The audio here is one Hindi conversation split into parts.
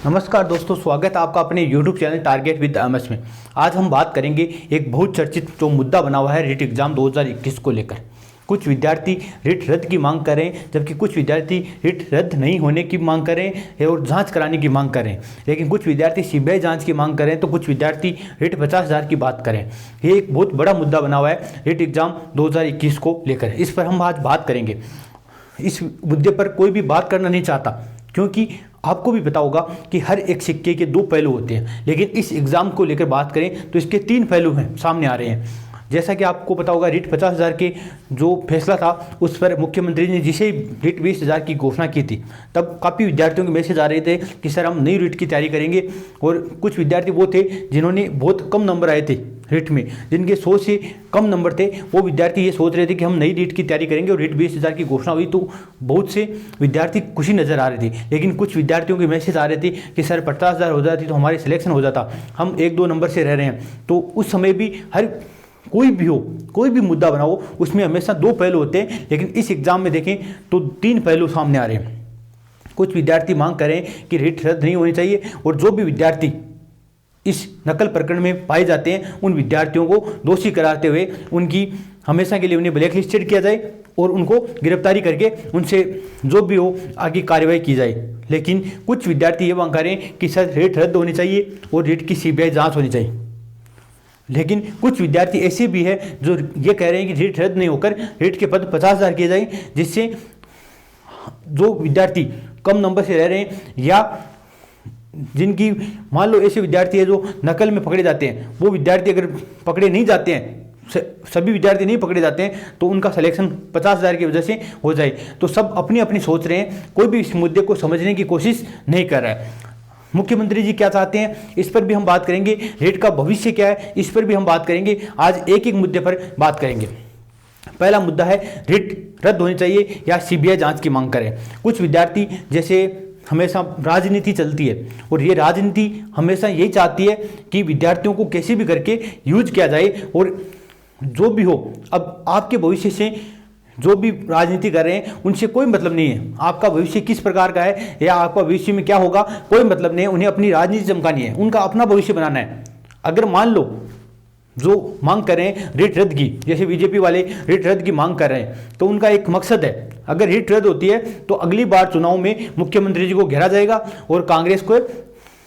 नमस्कार दोस्तों, स्वागत है आपका अपने YouTube channel target with MS में। आज हम बात करेंगे एक बहुत चर्चित जो मुद्दा बना हुआ है रिट एग्जाम 2021 को लेकर। कुछ विद्यार्थी रिट रद्द की मांग करें, जबकि कुछ विद्यार्थी रिट रद्द नहीं होने की मांग करें और जांच कराने की मांग करें। लेकिन कुछ विद्यार्थी सीबीआई जांच की मांग करें तो कुछ विद्यार्थी रिट 50,000 की बात करें। ये एक बहुत बड़ा मुद्दा बना हुआ है रिट एग्जाम 2021 को लेकर। इस पर हम आज बात करेंगे। इस मुद्दे पर कोई भी बात करना नहीं चाहता, क्योंकि आपको भी पता होगा कि हर एक सिक्के के दो पहलू होते हैं। लेकिन इस एग्ज़ाम को लेकर बात करें तो इसके तीन पहलू हैं, सामने आ रहे हैं। जैसा कि आपको पता होगा, रिट 50,000 के जो फैसला था उस पर मुख्यमंत्री ने जिसे रिट 20,000 की घोषणा की थी, तब काफ़ी विद्यार्थियों के मैसेज आ रहे थे कि सर हम नई रिट की तैयारी करेंगे। और कुछ विद्यार्थी वो थे जिन्होंने बहुत कम नंबर आए थे रिट में, जिनके 100 से कम नंबर थे, वो विद्यार्थी ये सोच रहे थे कि हम नई रिट की तैयारी करेंगे। और रिट 20,000 की घोषणा हुई तो बहुत से विद्यार्थी खुशी नज़र आ रही थी। लेकिन कुछ विद्यार्थियों के मैसेज आ रहे थे कि सर 50,000 हो जाती तो हमारी सिलेक्शन हो जाता, हम 1-2 नंबर से रह रहे हैं। तो उस समय भी कोई भी मुद्दा बना हो, उसमें हमेशा दो पहलू होते हैं। लेकिन इस एग्जाम में देखें तो तीन पहलू सामने आ रहे हैं। कुछ विद्यार्थी मांग करें कि रिट रद्द नहीं होनी चाहिए, और जो भी विद्यार्थी इस नकल प्रकरण में पाए जाते हैं उन विद्यार्थियों को दोषी कराते हुए उनकी हमेशा के लिए उन्हें ब्लैक लिस्टेड किया जाए और उनको गिरफ्तारी करके उनसे जो भी हो आगे कार्रवाई की जाए। लेकिन कुछ विद्यार्थी ये मांग करें कि सर रिट रद्द होनी चाहिए और रिट की सीबीआई जांच होनी चाहिए। लेकिन कुछ विद्यार्थी ऐसे भी है जो ये कह रहे हैं कि रिट रद्द नहीं होकर रिट के पद 50,000 किए जाए, जिससे जो विद्यार्थी कम नंबर से रह रहे हैं या जिनकी मान लो ऐसे विद्यार्थी है जो नकल में पकड़े जाते हैं, वो विद्यार्थी अगर पकड़े नहीं जाते हैं, सभी विद्यार्थी नहीं पकड़े जाते हैं, तो उनका सिलेक्शन 50,000 की वजह से हो जाए। तो सब अपनी अपनी सोच रहे हैं, कोई भी इस मुद्दे को समझने की कोशिश नहीं कर रहा है। मुख्यमंत्री जी क्या चाहते हैं, इस पर भी हम बात करेंगे। रिट का भविष्य क्या है, इस पर भी हम बात करेंगे। आज एक एक मुद्दे पर बात करेंगे। पहला मुद्दा है रिट रद्द होनी चाहिए या सीबीआई जांच की मांग करें। कुछ विद्यार्थी, जैसे हमेशा राजनीति चलती है और ये राजनीति हमेशा यही चाहती है कि विद्यार्थियों को कैसे भी करके यूज किया जाए, और जो भी हो, अब आपके भविष्य से जो भी राजनीति कर रहे हैं उनसे कोई मतलब नहीं है। आपका भविष्य किस प्रकार का है या आपका भविष्य में क्या होगा, कोई मतलब नहीं है। उन्हें अपनी राजनीति चमकानी है, उनका अपना भविष्य बनाना है। अगर मान लो जो मांग कर रहे हैं रिट रद्द की, जैसे बीजेपी वाले रिट रद्द की मांग कर रहे हैं, तो उनका एक मकसद है, अगर रिट रद्द होती है तो अगली बार चुनाव में मुख्यमंत्री जी को घेरा जाएगा और कांग्रेस को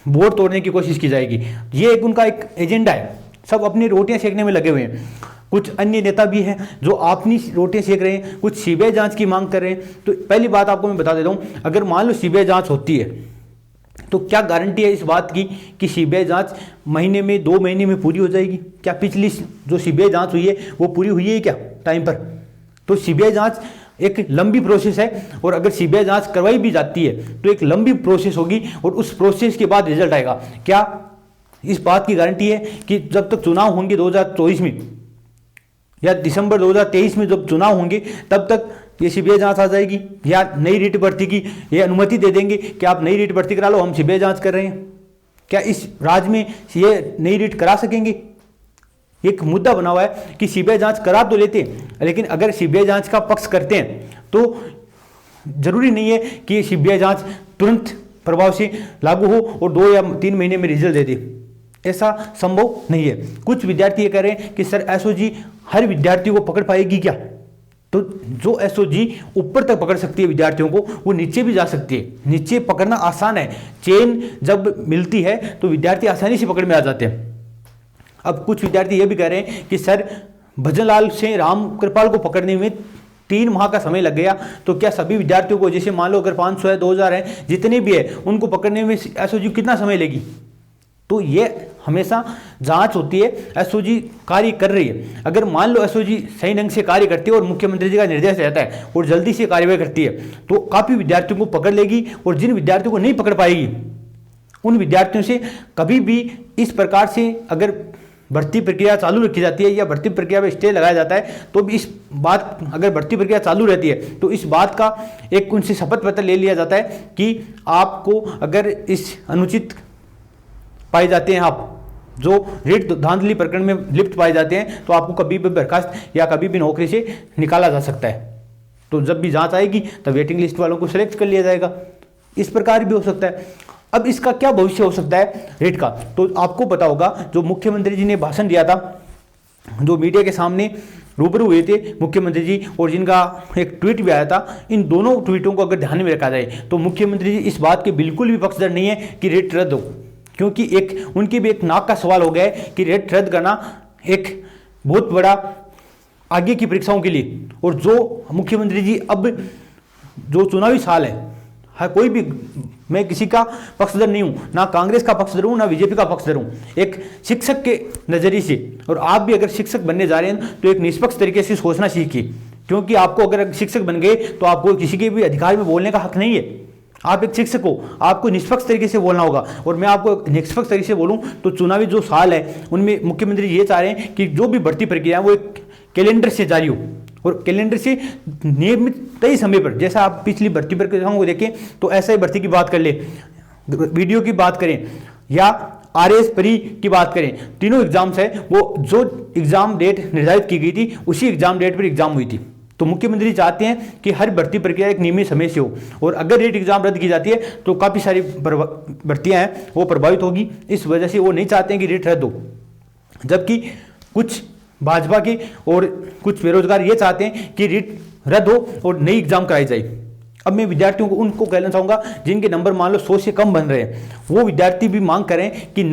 वोट तोड़ने की कोशिश की जाएगी। ये एक उनका एक एजेंडा है। सब अपनी रोटियां सेकने में लगे हुए हैं। कुछ अन्य नेता भी हैं जो अपनी रोटियां सेक रहे हैं, कुछ सीबीआई जांच की मांग कर रहे हैं। तो पहली बात आपको मैं बता देता हूं, अगर मान लो सीबीआई जांच होती है तो क्या गारंटी है इस बात की कि सीबीआई जांच महीने में 2 महीने में पूरी हो जाएगी? क्या पिछली जो सीबीआई जांच हुई है वो पूरी हुई है क्या टाइम पर? तो सीबीआई जांच एक लंबी प्रोसेस है, और अगर सीबीआई जांच करवाई भी जाती है तो एक लंबी प्रोसेस होगी, और उस प्रोसेस के बाद रिजल्ट आएगा। क्या इस बात की गारंटी है कि जब तक चुनाव होंगे 2024 में या दिसंबर 2023 में जब चुनाव होंगे तब तक ये सीबीआई जांच आ जाएगी, या नई रिट भर्ती की ये अनुमति दे देंगे कि आप नई रिट भर्ती करा लो, हम सीबीआई जांच कर रहे हैं? क्या इस राज्य में ये नई रिट करा सकेंगे? एक मुद्दा बना हुआ है कि सीबीआई जांच करा तो लेते हैं, लेकिन अगर सीबीआई जांच का पक्ष करते हैं तो जरूरी नहीं है कि सीबीआई जांच तुरंत प्रभाव से लागू हो और 2 या 3 महीने में रिजल्ट दे दे। ऐसा संभव नहीं है। कुछ विद्यार्थी ये कह रहे हैं कि सर एसओजी हर विद्यार्थी को पकड़ पाएगी क्या? तो जो एसओजी ऊपर तक पकड़ सकती है विद्यार्थियों को, वो नीचे भी जा सकती है। नीचे पकड़ना आसान है, चेन जब मिलती है तो विद्यार्थी आसानी से पकड़ में आ जाते हैं। अब कुछ विद्यार्थी ये भी कह रहे हैं कि सर भजनलाल से राम कृपाल को पकड़ने में 3 माह का समय लग गया, तो क्या सभी विद्यार्थियों को, जैसे मान लो अगर 500 है, 2000 है, जितने भी है, उनको पकड़ने में एसओजी कितना समय लेगी? तो ये हमेशा जांच होती है, एसओजी कार्य कर रही है। अगर मान लो एसओजी सही ढंग से कार्य करती है और मुख्यमंत्री जी का निर्देश रहता है और जल्दी से कार्रवाई करती है, तो काफ़ी विद्यार्थियों को पकड़ लेगी, और जिन विद्यार्थियों को नहीं पकड़ पाएगी उन विद्यार्थियों से कभी भी इस प्रकार से अगर भर्ती प्रक्रिया चालू रखी जाती है या भर्ती प्रक्रिया में स्टे लगाया जाता है, तो भी इस बात, अगर भर्ती प्रक्रिया चालू रहती है तो इस बात का एक उनसे शपथ पत्र ले लिया जाता है कि आपको अगर इस अनुचित पाए जाते हैं, आप जो रिट धांधली प्रकरण में लिप्त पाए जाते हैं, तो आपको कभी भी बर्खास्त या कभी भी नौकरी से निकाला जा सकता है। तो जब भी जांच आएगी तब वेटिंग लिस्ट वालों को सिलेक्ट कर लिया जाएगा। इस प्रकार भी हो सकता है। अब इसका क्या भविष्य हो सकता है रेट का? तो आपको पता होगा जो मुख्यमंत्री जी ने भाषण दिया था, जो मीडिया के सामने रूबरू हुए थे मुख्यमंत्री जी, और जिनका एक ट्वीट भी आया था, इन दोनों ट्वीटों को अगर ध्यान में रखा जाए तो मुख्यमंत्री जी इस बात के बिल्कुल भी पक्षधर नहीं है कि रेट रद्द हो, क्योंकि एक उनकी भी एक नाक का सवाल हो गया है कि रेट रद्द करना एक बहुत बड़ा आगे की परीक्षाओं के लिए। और जो मुख्यमंत्री जी अब जो चुनावी साल है कोई भी, मैं किसी का पक्षधर नहीं हूं, ना कांग्रेस का पक्षधर हूं ना बीजेपी का पक्षधर हूं, एक शिक्षक के नजरिए से, और आप भी अगर शिक्षक बनने जा रहे हैं तो एक निष्पक्ष तरीके से सोचना सीखिए, क्योंकि आपको अगर शिक्षक बन गए तो आपको किसी के भी अधिकार में बोलने का हक नहीं है। आप एक शिक्षक हो, आपको निष्पक्ष तरीके से बोलना होगा। और मैं आपको निष्पक्ष तरीके से बोलूं तो चुनावी जो साल है उनमें मुख्यमंत्री ये चाह रहे हैं कि जो भी भर्ती प्रक्रिया है वो एक कैलेंडर से जारी हो, और कैलेंडर से नियमित तय समय पर, जैसा आप पिछली भर्ती प्रक्रियाओं को देखें तो ऐसा ही भर्ती की बात कर ले, वीडियो की बात करें या आरएस परी की बात करें, तीनों एग्जाम्स है वो जो एग्जाम डेट निर्धारित की गई थी उसी एग्जाम डेट पर एग्जाम हुई थी। तो मुख्यमंत्री चाहते हैं कि हर भर्ती प्रक्रिया एक नियमित समय से हो, और अगर रेट एग्जाम रद्द की जाती है तो काफ़ी सारी भर्तियां हैं वो प्रभावित होगी। इस वजह से वो नहीं चाहते हैं कि रेट रद्द हो, जबकि कुछ भाजपा के और कुछ बेरोजगार ये चाहते हैं कि रेट रद्द हो और नई एग्जाम कराई जाए। अब मैं विद्यार्थियों को उनको कहना चाहूँगा जिनके नंबर मान लो 100 से कम बन रहे हैं, वो विद्यार्थी भी मांग करें कि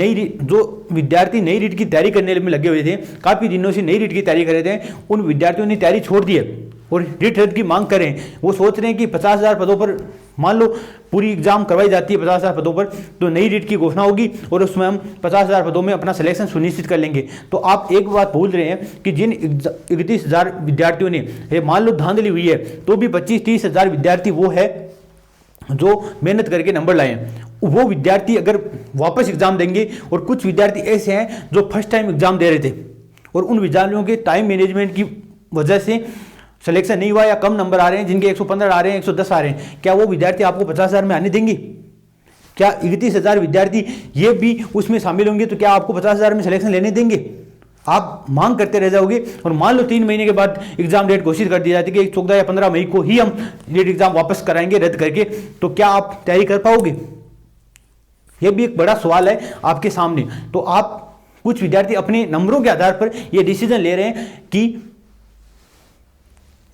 जो विद्यार्थी नई रीट की तैयारी करने में लगे हुए थे, काफ़ी दिनों से नई रीट की तैयारी कर रहे थे, उन विद्यार्थियों ने तैयारी छोड़ दी है और रीट रद्द की मांग करें। वो सोच रहे हैं कि 50,000 पदों पर मान लो पूरी एग्जाम करवाई जाती है 50,000 पदों पर, तो नई रीट की घोषणा होगी और उसमें हम 50,000 पदों में अपना सिलेक्शन सुनिश्चित कर लेंगे। तो आप एक बात भूल रहे हैं कि जिन 31,000 विद्यार्थियों ने ये मान लो धांधली हुई है, तो भी 25-30 हज़ार विद्यार्थी वो है जो मेहनत करके नंबर लाए हैं। वो विद्यार्थी अगर वापस एग्जाम देंगे, और कुछ विद्यार्थी ऐसे हैं जो फर्स्ट टाइम एग्जाम दे रहे थे और उन विद्यार्थियों के टाइम मैनेजमेंट की वजह से सिलेक्शन नहीं हुआ या कम नंबर आ रहे हैं, जिनके 115 आ रहे हैं, 110 आ रहे हैं, क्या वो विद्यार्थी आपको 50,000 में आने देंगे? क्या 31,000 विद्यार्थी ये भी उसमें शामिल होंगे तो क्या आपको 50,000 में सिलेक्शन लेने देंगे? आप मांग करते रह जाओगे और मान लो 3 महीने के बाद एग्जाम डेट घोषित कर दी जाती है कि 14 या 15 मई को ही हम डेट एग्जाम वापस कराएंगे रद्द करके, तो क्या आप तैयारी कर पाओगे? यह भी एक बड़ा सवाल है आपके सामने। तो आप कुछ विद्यार्थी अपने नंबरों के आधार पर यह डिसीजन ले रहे हैं कि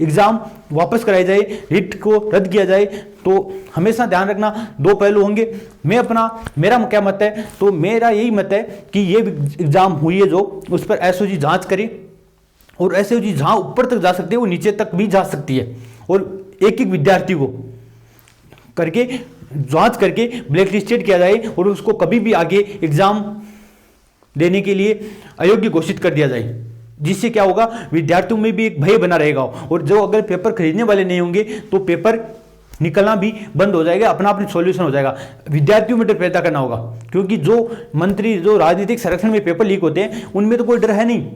एग्जाम वापस कराई जाए, रिट को रद्द किया जाए। तो हमेशा ध्यान रखना 2 पहलू होंगे। मेरा क्या मत है, तो मेरा यही मत है कि ये एग्जाम हुई है जो, उस पर एसओजी जांच करे, और एसओजी जहां ऊपर तक जा सकती है वो नीचे तक भी जा सकती है, और एक एक विद्यार्थी को करके जांच करके ब्लैक लिस्टेड किया जाए और उसको कभी भी आगे एग्जाम देने के लिए अयोग्य घोषित कर दिया जाए, जिससे क्या होगा, विद्यार्थियों में भी एक भय बना रहेगा। और जो अगर पेपर खरीदने वाले नहीं होंगे तो पेपर निकलना भी बंद हो जाएगा, अपना अपनी सॉल्यूशन हो जाएगा। विद्यार्थियों में डर पैदा करना होगा, क्योंकि जो मंत्री जो राजनीतिक संरक्षण में पेपर लीक होते हैं उनमें तो कोई डर है नहीं।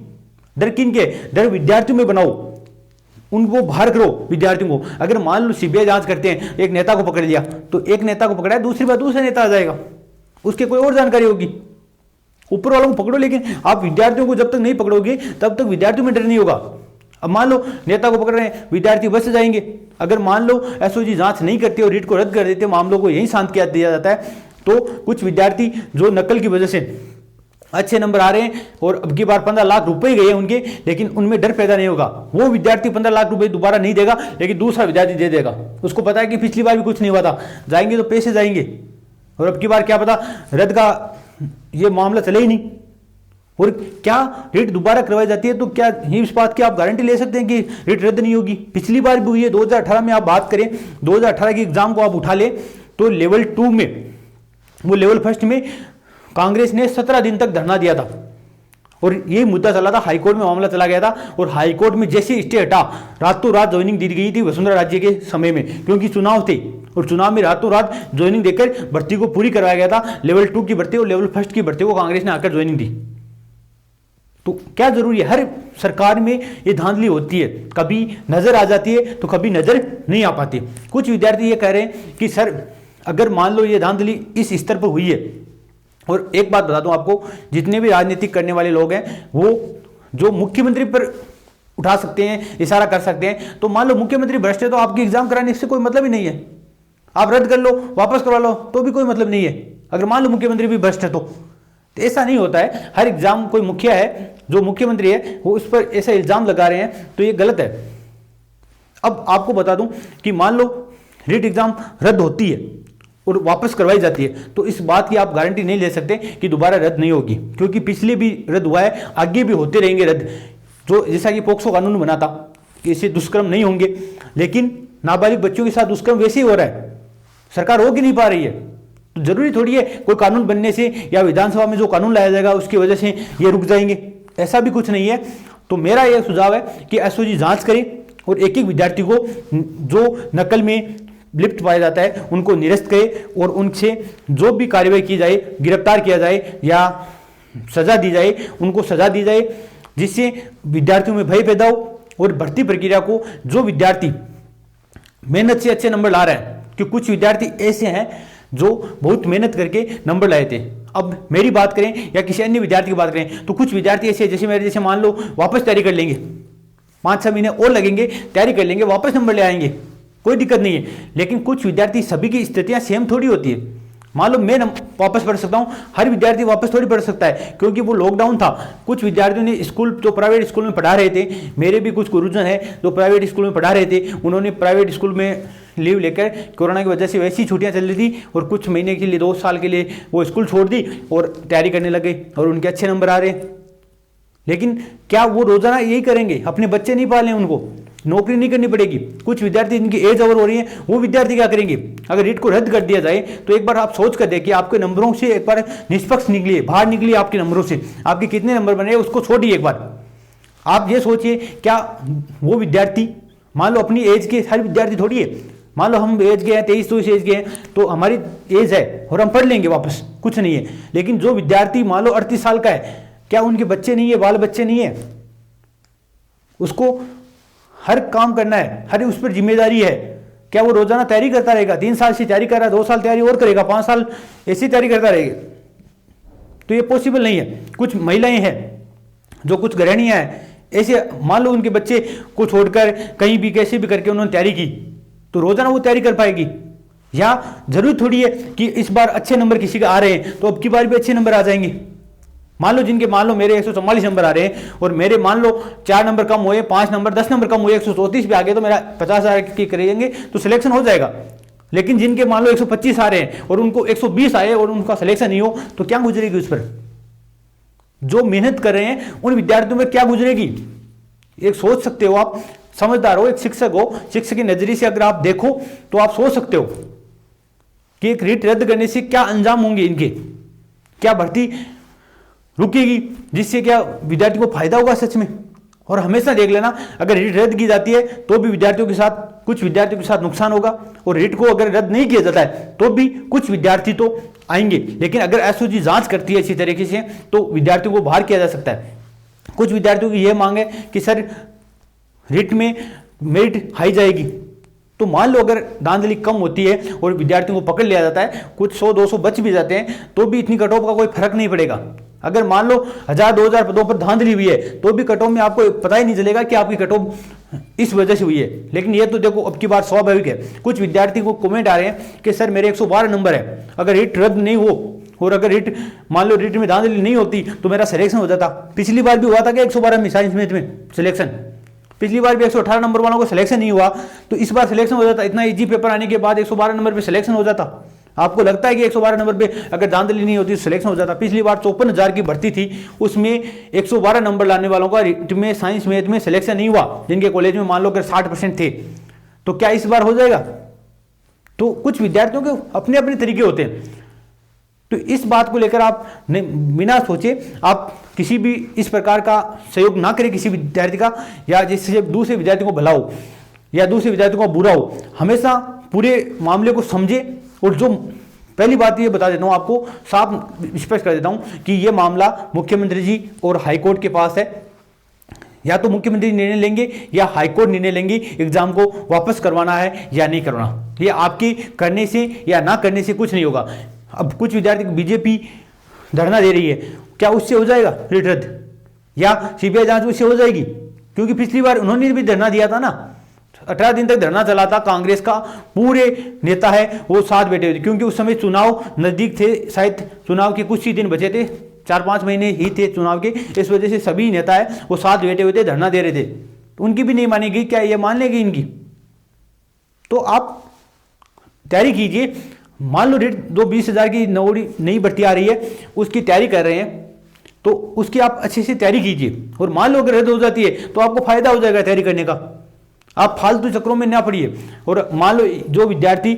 डर किन के? डर विद्यार्थियों में बनाओ, उनको बाहर करो विद्यार्थियों को। अगर मान लो सीबीआई जांच करते हैं, एक नेता को पकड़ लिया, तो एक नेता को पकड़ा है, दूसरी बार दूसरा नेता आ जाएगा, उसके कोई और जानकारी होगी। ऊपर वालों को पकड़ो, लेकिन आप विद्यार्थियों को जब तक नहीं पकड़ोगे तब तक विद्यार्थियों में डर नहीं होगा। अब मान लो नेता को पकड़ रहे हैं, विद्यार्थी बच जाएंगे। अगर मान लो एसओजी जांच नहीं करती और रीट को रद्द कर देते, मामलों को यही शांत किया दिया जाता है, तो कुछ विद्यार्थी जो नकल की वजह से अच्छे नंबर आ रहे हैं और अब की बार 15 लाख रुपए गए उनके, लेकिन उनमें डर पैदा नहीं होगा। वो विद्यार्थी 15 लाख रुपए दोबारा नहीं देगा, लेकिन दूसरा विद्यार्थी दे देगा। उसको पता है कि पिछली बार भी कुछ नहीं हुआ था, जाएंगे तो पैसे जाएंगे, और अब की बार क्या पता रद्द का ये मामला चले ही नहीं। और क्या रेट दोबारा करवाई जाती है तो क्या इस बात की आप गारंटी ले सकते हैं कि रेट रद्द नहीं होगी? पिछली बार भी हुई है, 2018 में आप बात करें, 2018 की एग्जाम को आप उठा ले तो लेवल 2 में, वो लेवल फर्स्ट में कांग्रेस ने 17 दिन तक धरना दिया था और ये मुद्दा चला था, हाईकोर्ट में मामला चला गया था, और हाईकोर्ट में जैसे स्टे हटा, रातों रात ज्वाइनिंग दी गई थी वसुंधरा राजे के समय में, क्योंकि चुनाव थे और चुनाव में रातों रात ज्वाइनिंग देकर भर्ती को पूरी करवाया गया था। लेवल 2 की भर्ती और लेवल फर्स्ट की भर्ती को कांग्रेस ने आकर ज्वाइनिंग दी। तो क्या जरूरी है? हर सरकार में ये धांधली होती है, कभी नजर आ जाती है तो कभी नजर नहीं आ पाती। कुछ विद्यार्थी ये कह रहे हैं कि सर अगर मान लो ये धांधली इस स्तर पर हुई है, और एक बात बता दूं आपको, जितने भी राजनीतिक करने वाले लोग हैं वो जो मुख्यमंत्री पर उठा सकते हैं, इशारा कर सकते हैं। तो मान लो मुख्यमंत्री भ्रष्ट है तो आपकी एग्जाम कराने से कोई मतलब ही नहीं है, आप रद्द कर लो, वापस करवा लो, तो भी कोई मतलब नहीं है। अगर मान लो मुख्यमंत्री भी भ्रष्ट है तो ऐसा नहीं होता है। हर एग्जाम कोई मुखिया है जो मुख्यमंत्री है वो उस पर ऐसा इल्जाम लगा रहे हैं तो ये गलत है। अब आपको बता दूं कि मान लो रीट एग्जाम रद्द होती है और वापस करवाई जाती है तो इस बात की आप गारंटी नहीं ले सकते कि दोबारा रद्द नहीं होगी, क्योंकि पिछले भी रद्द हुआ है, आगे भी होते रहेंगे रद्द। जो जैसा कि पोक्सो कानून बना था कि इससे दुष्कर्म नहीं होंगे, लेकिन नाबालिग बच्चों के साथ दुष्कर्म वैसे ही हो रहा है, सरकार हो कि नहीं पा रही है। तो जरूरी थोड़ी है कोई कानून बनने से या विधानसभा में जो कानून लाया जाएगा उसकी वजह से ये रुक जाएंगे, ऐसा भी कुछ नहीं है। तो मेरा यह सुझाव है कि एसओजी जांच करे और एक एक विद्यार्थी को जो नकल में लिप्त पाया जाता है उनको निरस्त करे और उनसे जो भी कार्रवाई की जाए, गिरफ्तार किया जाए या सजा दी जाए, उनको सजा दी जाए, जिससे विद्यार्थियों में भय पैदा हो। और भर्ती प्रक्रिया को जो विद्यार्थी मेहनत से अच्छे नंबर ला रहे हैं, कि कुछ विद्यार्थी ऐसे हैं जो बहुत मेहनत करके नंबर लाए थे। अब मेरी बात करें या किसी अन्य विद्यार्थी की बात करें तो कुछ विद्यार्थी ऐसे जैसे मेरे जैसे मान लो वापस तैयारी कर लेंगे, 5-6 महीने और लगेंगे, तैयारी कर लेंगे, वापस नंबर ले आएंगे, कोई दिक्कत नहीं है। लेकिन कुछ विद्यार्थी, सभी की स्थितियां सेम थोड़ी होती है। मान लो मैं वापस पढ़ सकता हूं, हर विद्यार्थी वापस थोड़ी पढ़ सकता है, क्योंकि वो लॉकडाउन था। कुछ विद्यार्थियों ने स्कूल जो प्राइवेट स्कूल में पढ़ा रहे थे, मेरे भी कुछ गुरुजन है जो प्राइवेट स्कूल में पढ़ा रहे थे, उन्होंने प्राइवेट स्कूल में लीव लेकर कोरोना की वजह से वैसी छुट्टियां चल रही थी और कुछ महीने के लिए 2 साल के लिए वो स्कूल छोड़ दी और तैयारी करने लगे और उनके अच्छे नंबर आ रहे। लेकिन क्या वो रोजाना यही करेंगे? अपने बच्चे नहीं पाले, उनको नौकरी नहीं करनी पड़ेगी। कुछ विद्यार्थी जिनकी एज ओवर हो रही है वो विद्यार्थी क्या करेंगे? अगर रीट को रद्द कर दिया जाए तो एक बार आप सोच कर देखिए, आपके नंबरों से एक बार निष्पक्ष निकलिए, बाहर निकलिए आपके नंबरों से, आपके कितने नंबर बने उसको छोड़िए। एक बार आप ये सोचिए, क्या वो विद्यार्थी, मान लो अपनी एज के, हर विद्यार्थी थोड़ी है, मान लो हम एज के हैं 23-24 एज के हैं तो हमारी एज है और हम पढ़ लेंगे वापस, कुछ नहीं है। लेकिन जो विद्यार्थी मान लो 38 साल का है, क्या उनके बच्चे नहीं है, बाल बच्चे नहीं है? उसको हर काम करना है, हर उस पर जिम्मेदारी है। क्या वो रोजाना तैयारी करता रहेगा? 3 साल से तैयारी कर रहा है, 2 साल तैयारी और करेगा, 5 साल ऐसी तैयारी करता रहेगा? तो ये पॉसिबल नहीं है। कुछ महिलाएं हैं जो कुछ गृहिणियां हैं, ऐसे मान लो उनके बच्चे को छोड़कर कहीं भी कैसे भी करके उन्होंने तैयारी की, तो रोजाना वो तैयारी कर पाएगी? या जरूरी थोड़ी है कि इस बार अच्छे नंबर किसी के आ रहे हैं तो अब की बार भी अच्छे नंबर आ जाएंगे। मान लो जिनके, मान लो मेरे 144 नंबर आ रहे हैं और मेरे मान लो 4 नंबर कम हुए, 5 नंबर 10 नंबर कम हुए, 134 पे आ गए तो मेरा 50,000 की करेंगे तो सिलेक्शन हो जाएगा। लेकिन जिनके मान लो 125 आ रहे हैं और उनको 120 आए और उनका सिलेक्शन नहीं हो तो क्या गुजरेगी उस पर? जो मेहनत कर रहे हैं उन विद्यार्थियों में क्या गुजरेगी? एक सोच सकते हो आप, समझदार हो, एक शिक्षक हो, शिक्षक के नजरिए से अगर आप देखो तो आप सोच सकते हो कि एक रीट रद्द करने से क्या अंजाम होंगे इनके, क्या भर्ती रुकेगी, जिससे क्या विद्यार्थी को फायदा होगा सच में। और हमेशा देख लेना, अगर रीट रद्द की जाती है तो भी विद्यार्थियों के साथ, कुछ विद्यार्थियों के साथ नुकसान होगा, और रीट को अगर रद्द नहीं किया जाता है तो भी कुछ विद्यार्थी तो आएंगे। लेकिन अगर एसओजी जांच करती है इसी तरीके से तो विद्यार्थियों को बाहर किया जा सकता है। कुछ विद्यार्थियों की यह मांग है कि सर रीट में मेरिट हाई जाएगी, तो मान लो अगर धांधली कम होती है और विद्यार्थियों को पकड़ लिया जाता है, कुछ 100-200 बच भी जाते हैं तो भी इतनी कट ऑफ का कोई फर्क नहीं पड़ेगा। अगर मान लो 1000-2000 पदों पर धांधली हुई है तो भी कट ऑफ में आपको पता ही नहीं चलेगा कि आपकी कट ऑफ इस वजह से हुई है। लेकिन ये तो देखो अब की बार स्वाभाविक है, कुछ विद्यार्थी को कमेंट आ रहे हैं कि सर मेरे 112 नंबर है, अगर रीट रद्द नहीं हो और अगर रीट, मान लो रीट में धांधली नहीं होती तो मेरा सिलेक्शन हो जाता। पिछली बार भी हुआ था कि 112 में साइंस मैथ में सिलेक्शन, पिछली बार भी 118 नंबर वालों को सिलेक्शन नहीं हुआ, तो इस बार सिलेक्शन हो जाता। इतना इजी पेपर आने के बाद 112 नंबर पे सिलेक्शन हो जाता। आपको लगता है कि 112 नंबर पे अगर धांधली नहीं होती तो सिलेक्शन हो जाता? पिछली बार 54,000 की भर्ती थी, उसमें 112 नंबर लाने वालों का रीट में, साइंस मैथ में सिलेक्शन नहीं हुआ, जिनके कॉलेज में मान लो अगर 60% थे। तो क्या इस बार हो जाएगा? तो कुछ विद्यार्थियों के अपने अपने तरीके होते हैं। तो इस बात को लेकर आप बिना सोचे आप किसी भी इस प्रकार का सहयोग ना करें किसी विद्यार्थी का, या जिससे दूसरे विद्यार्थी को भला हो या दूसरे विद्यार्थी को बुरा हो। हमेशा पूरे मामले को समझे। और जो पहली बात ये बता देता हूं आपको, साफ स्पष्ट कर देता हूं कि ये मामला मुख्यमंत्री जी और हाईकोर्ट के पास है। या तो मुख्यमंत्री निर्णय लेंगे या हाईकोर्ट निर्णय लेंगे एग्जाम को वापस करवाना है या नहीं करवाना। ये आपके करने से या ना करने से कुछ नहीं होगा। अब कुछ विद्यार्थी बीजेपी धरना दे रही है, क्या उससे हो जाएगा रीट रद्द? या सीबीआई जांच उससे हो जाएगी? क्योंकि पिछली बार उन्होंने भी धरना दिया था ना, 18 दिन तक धरना चला था। कांग्रेस का पूरे नेता है वो साथ बैठे हुए थे, क्योंकि उस समय चुनाव नजदीक थे, शायद चुनाव के कुछ ही दिन बचे थे, 4-5 महीने ही थे चुनाव के। इस वजह से सभी नेता है वो साथ बैठे हुए थे, धरना दे रहे थे। उनकी भी नहीं मानेगी, क्या ये मान लेगी इनकी? तो आप तैयारी कीजिए। मान लो रेट 20,000 की नई भर्ती आ रही है, उसकी तैयारी कर रहे हैं, तो उसकी आप अच्छे से तैयारी कीजिए। और मान लो अगर रद्द हो जाती है तो आपको फायदा हो जाएगा तैयारी करने का, आप फालतू चक्रों में ना पड़िए। और मान लो जो विद्यार्थी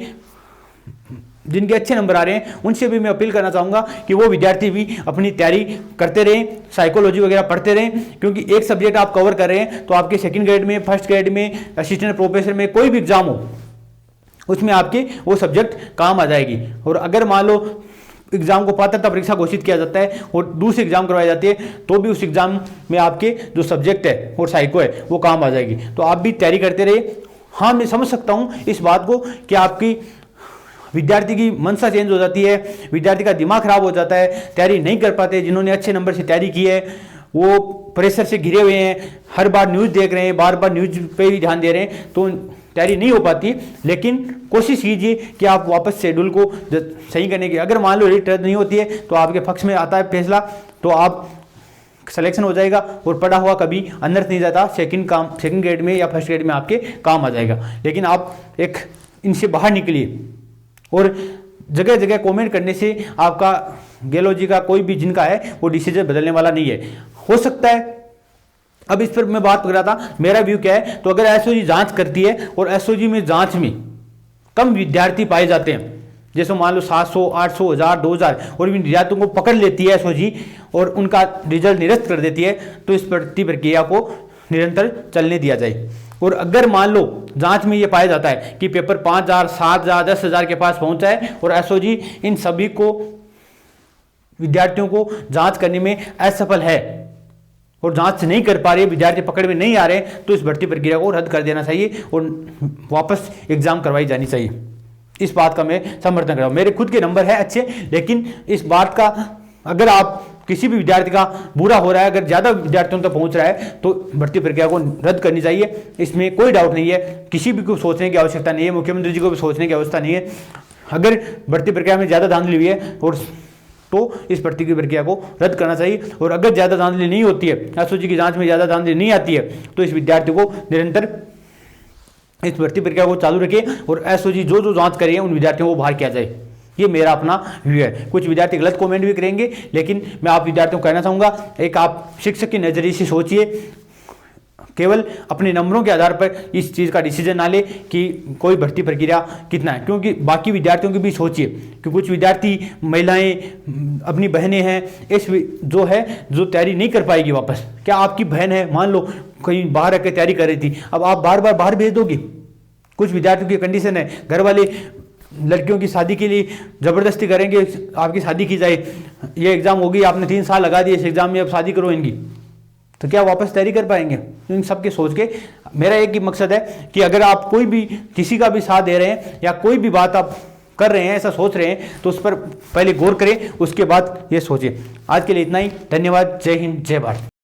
जिनके अच्छे नंबर आ रहे हैं, उनसे भी मैं अपील करना चाहूँगा कि वो विद्यार्थी भी अपनी तैयारी करते रहें, साइकोलॉजी वगैरह पढ़ते रहें, क्योंकि एक सब्जेक्ट आप कवर कर रहे हैं तो आपके सेकंड ग्रेड में, फर्स्ट ग्रेड में, असिस्टेंट प्रोफेसर में कोई भी एग्जाम हो, उसमें आपके वो सब्जेक्ट काम आ जाएगी। और अगर मान लो एग्जाम को पात्रता परीक्षा घोषित किया जाता है और दूसरी एग्जाम करवाई जाती है, तो भी उस एग्जाम में आपके जो सब्जेक्ट है और साइको है वो काम आ जाएगी। तो आप भी तैयारी करते रहिए। हाँ, मैं समझ सकता हूँ इस बात को कि आपकी विद्यार्थी की मनसा चेंज हो जाती है, विद्यार्थी का दिमाग खराब हो जाता है, तैयारी नहीं कर पाते। जिन्होंने अच्छे नंबर से तैयारी की है वो प्रेशर से घिरे हुए हैं, हर बार न्यूज़ देख रहे हैं, बार बार न्यूज़ पे ही ध्यान दे रहे हैं, तो तैयारी नहीं हो पाती। लेकिन कोशिश कीजिए कि आप वापस शेड्यूल को सही करने की, अगर मान लो रिट रद्द नहीं होती है तो आपके पक्ष में आता है फैसला, तो आप सिलेक्शन हो जाएगा और पढ़ा हुआ कभी अनर्थ नहीं जाता, सेकंड ग्रेड में या फर्स्ट ग्रेड में आपके काम आ जाएगा। लेकिन आप एक इनसे बाहर निकलिए। और जगह जगह कमेंट करने से आपका गहलोत जी का कोई भी जिनका है वो डिसीजन बदलने वाला नहीं है। हो सकता है, अब इस पर मैं बात कर रहा था, मेरा व्यू क्या है, तो अगर एसओजी जांच करती है और एसओजी में जांच में कम विद्यार्थी पाए जाते हैं, जैसे मान लो 700, 800, 1000, 2000, और इन विद्यार्थियों को पकड़ लेती है एसओजी और उनका रिजल्ट निरस्त कर देती है, तो इस भर्ती प्रक्रिया को निरंतर चलने दिया जाए। और अगर मान लो जांच में ये पाया जाता है कि पेपर 5000, 7000, 10,000 के पास पहुंचा है और एसओजी इन सभी को विद्यार्थियों को जांच करने में असफल है और जांच नहीं कर पा रही है, विद्यार्थी पकड़ में नहीं आ रहे, तो इस भर्ती प्रक्रिया को रद्द कर देना चाहिए और वापस एग्जाम करवाई जानी चाहिए। इस बात का मैं समर्थन कर रहा हूँ। मेरे खुद के नंबर है अच्छे, लेकिन इस बात का अगर आप किसी भी विद्यार्थी का बुरा हो रहा है, अगर ज़्यादा विद्यार्थियों तक पहुंच रहा है, तो भर्ती प्रक्रिया को रद्द करनी चाहिए। इसमें कोई डाउट नहीं है, किसी भी को सोचने की आवश्यकता नहीं है, मुख्यमंत्री जी को भी सोचने की आवश्यकता नहीं है। अगर भर्ती प्रक्रिया में ज़्यादा धांधली हुई है और तो इस भर्ती की प्रक्रिया को रद्द करना चाहिए। और अगर ज़्यादा धांधली नहीं होती है, एसओजी की जांच में ज़्यादा धांधली नहीं आती है, तो इस विद्यार्थी को निरंतर इस भर्ती प्रक्रिया को चालू रखे और एसओजी जो जो जांच करें उन विद्यार्थियों को बाहर किया जाए। ये मेरा अपना व्यू है। कुछ विद्यार्थी गलत कमेंट भी करेंगे, लेकिन मैं आप विद्यार्थियों को कहना चाहूँगा, एक आप शिक्षक के नज़रिए से सोचिए, केवल अपने नंबरों के आधार पर इस चीज़ का डिसीजन ना ले कि कोई भर्ती प्रक्रिया कितना है, क्योंकि बाकी विद्यार्थियों की भी सोचिए कि कुछ विद्यार्थी, महिलाएं, अपनी बहनें हैं, इस जो है जो तैयारी नहीं कर पाएगी वापस। क्या आपकी बहन है, मान लो कहीं बाहर रख के तैयारी कर रही थी, अब आप बार बार बाहर भेज दोगे? कुछ विद्यार्थियों की कंडीशन है, घर वाले लड़कियों की शादी के लिए ज़बरदस्ती करेंगे, आपकी शादी की जाए, ये एग्ज़ाम होगी, आपने 3 साल लगा दिए इस एग्ज़ाम में, अब शादी करो इनकी, तो क्या वापस तैयारी कर पाएंगे? इन सब के सोच के मेरा एक ही मकसद है कि अगर आप कोई भी किसी का भी साथ दे रहे हैं या कोई भी बात आप कर रहे हैं, ऐसा सोच रहे हैं, तो उस पर पहले गौर करें, उसके बाद ये सोचें। आज के लिए इतना ही, धन्यवाद। जय हिंद, जय भारत।